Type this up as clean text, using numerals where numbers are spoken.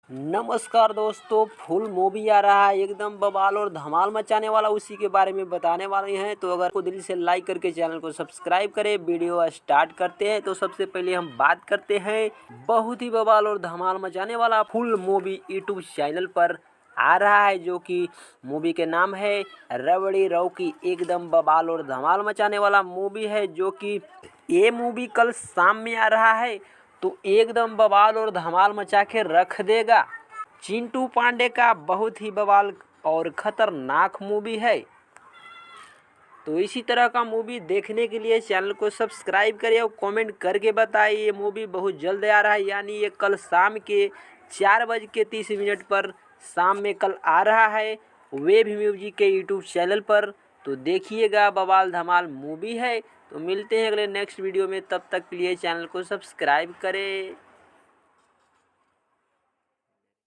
नमस्कार दोस्तों, full movie आ रहा है एकदम बवाल और धमाल मचाने वाला, उसी के बारे में बताने वाले हैं। तो अगर को दिल से लाइक करके चैनल को सब्सक्राइब करें। वीडियो स्टार्ट करते हैं। तो सबसे पहले हम बात करते हैं, बहुत ही बवाल और धमाल मचाने वाला फुल मूवी यूट्यूब चैनल पर आ रहा है, जो कि मूवी के नाम है रबड़ी रॉकी। एकदम बवाल और धमाल मचाने वाला मूवी है, जो कि ये मूवी कल शाम में आ रहा है। तो एकदम बवाल और धमाल मचा के रख देगा। चिंटू पांडे का बहुत ही बवाल और खतरनाक मूवी है। तो इसी तरह का मूवी देखने के लिए चैनल को सब्सक्राइब करिए और कमेंट करके बताइए। ये मूवी बहुत जल्द आ रहा है, यानी ये कल शाम के 4:30 पर शाम में कल आ रहा है वेब म्यूजिक के यूट्यूब चैनल पर। तो देखिएगा, बवाल धमाल मूवी है। तो मिलते हैं अगले नेक्स्ट वीडियो में, तब तक के लिए चैनल को सब्सक्राइब करें।